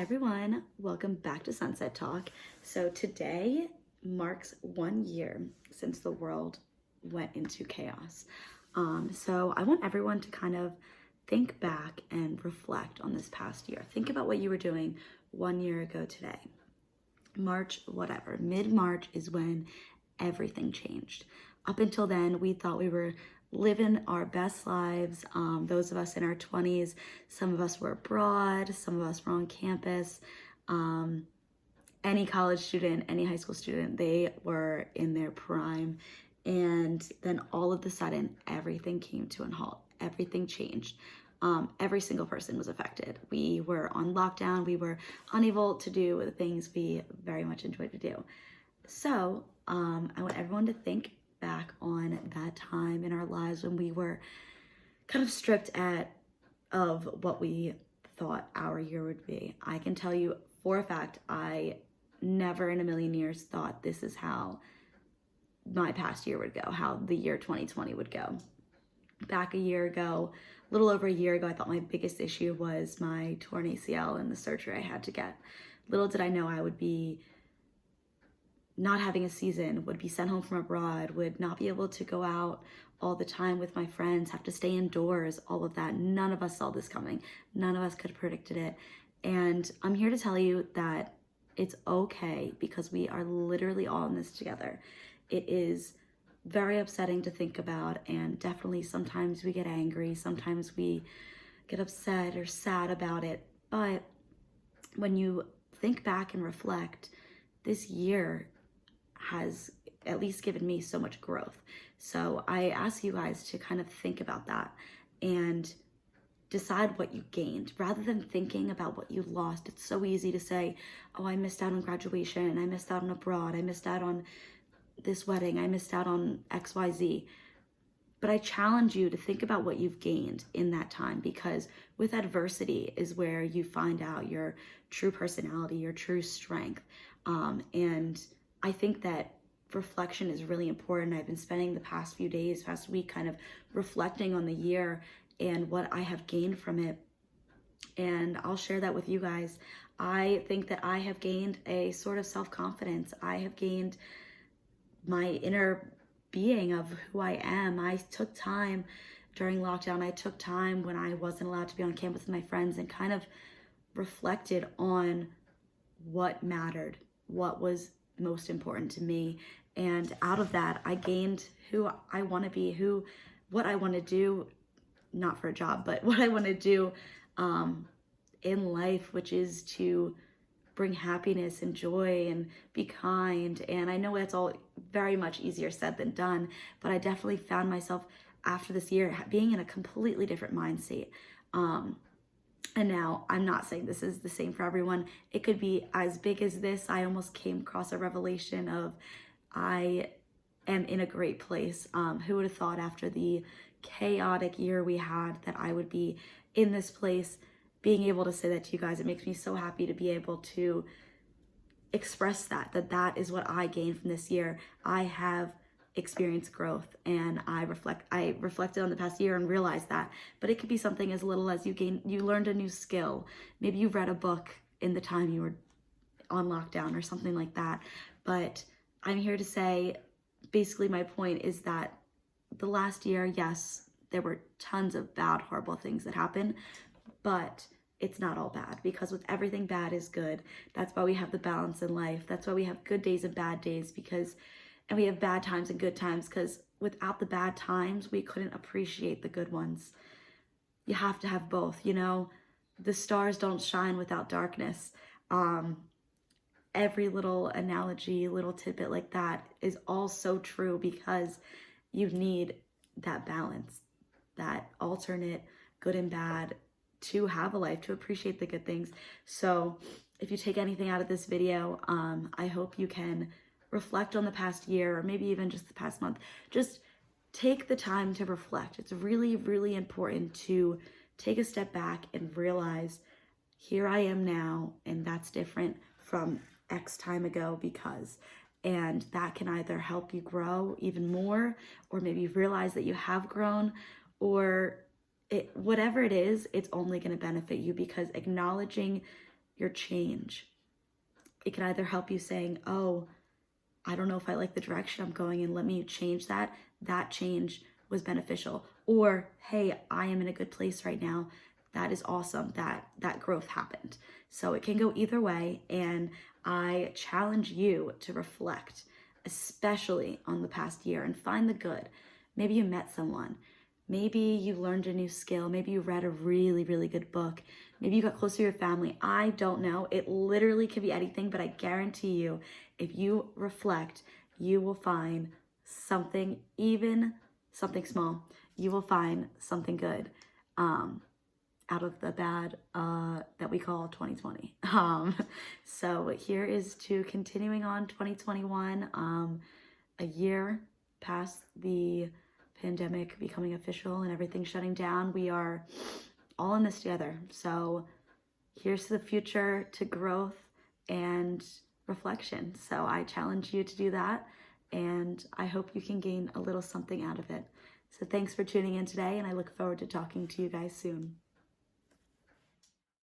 everyone, welcome back to Sunset Talk. So today marks 1 year since the world went into chaos. So I want everyone to kind of think back and reflect on this past year. Think about what you were doing 1 year ago today. March, whatever, mid-March is when everything changed. Up until then, we thought we were living our best lives. Those of us in our 20s, some of us were abroad, some of us were on campus. Any college student, any high school student, they were in their prime. And then all of a sudden, everything came to a halt. Everything changed. Every single person was affected. We were on lockdown. We were unable to do the things we very much enjoyed to do. So I want everyone to think back on that time in our lives when we were kind of stripped of what we thought our year would be. I can tell you for a fact, I never in a million years thought this is how my past year would go, how the year 2020 would go. Back a year ago, a little over a year ago, I thought my biggest issue was my torn ACL and the surgery I had to get. Little did I know I would be not having a season, would be sent home from abroad, would not be able to go out all the time with my friends, have to stay indoors, all of that. None of us saw this coming. None of us could have predicted it. And I'm here to tell you that it's okay because we are literally all in this together. It is very upsetting to think about, and definitely sometimes we get angry, sometimes we get upset or sad about it. But when you think back and reflect, this year has at least given me so much growth. So I ask you guys to kind of think about that and decide what you gained rather than thinking about what you lost. It's so easy to say, oh, I missed out on graduation, I missed out on abroad, I missed out on this wedding, I missed out on XYZ. But I challenge you to think about what you've gained in that time, because with adversity is where you find out your true personality, your true strength. And I think that reflection is really important. I've been spending the past few days, past week, kind of reflecting on the year and what I have gained from it. And I'll share that with you guys. I think that I have gained a sort of self-confidence. I have gained my inner being of who I am. I took time during lockdown. I took time when I wasn't allowed to be on campus with my friends and kind of reflected on what mattered, what was most important to me. And out of that, I gained who I want to be, what I want to do, not for a job, but what I want to do in life, which is to bring happiness and joy and be kind. And I know that's all very much easier said than done, but I definitely found myself after this year being in a completely different mindset. And now I'm not saying this is the same for everyone. It could be as big as this. I almost came across a revelation of I am in a great place. Who would have thought after the chaotic year we had that I would be in this place, being able to say that to you guys. It makes me so happy to be able to express that is what I gained from this year. I have experienced growth, and I reflected on the past year and realized that. But it could be something as little as you learned a new skill. Maybe you read a book in the time you were on lockdown or something like that. But I'm here to say, basically my point is that the last year, yes, there were tons of bad, horrible things that happened, but it's not all bad, because with everything bad is good. That's why we have the balance in life. That's why we have good days and bad days, and we have bad times and good times, because without the bad times, we couldn't appreciate the good ones. You have to have both, the stars don't shine without darkness. Every little analogy, little tidbit like that is all so true, because you need that balance, that alternate good and bad to have a life, to appreciate the good things. So if you take anything out of this video, I hope you can reflect on the past year, or maybe even just the past month. Just take the time to reflect. It's really, really important to take a step back and realize, here I am now, and that's different from X time ago, and that can either help you grow even more, or maybe realize that you have grown, or whatever it is, it's only going to benefit you, because acknowledging your change. It can either help you saying, oh, I don't know if I like the direction I'm going in, let me change that. That change was beneficial. Or, hey, I am in a good place right now. That is awesome that growth happened. So it can go either way. And I challenge you to reflect, especially on the past year, and find the good. Maybe you met someone. Maybe you learned a new skill. Maybe you read a really, really good book. Maybe you got closer to your family. I don't know. It literally could be anything, but I guarantee you, if you reflect, you will find something, even something small. You will find something good out of the bad that we call 2020. So here is to continuing on 2021, a year past the pandemic becoming official and everything shutting down. We are all in this together. So here's to the future, to growth and reflection. So I challenge you to do that, and I hope you can gain a little something out of it. So thanks for tuning in today, and I look forward to talking to you guys soon.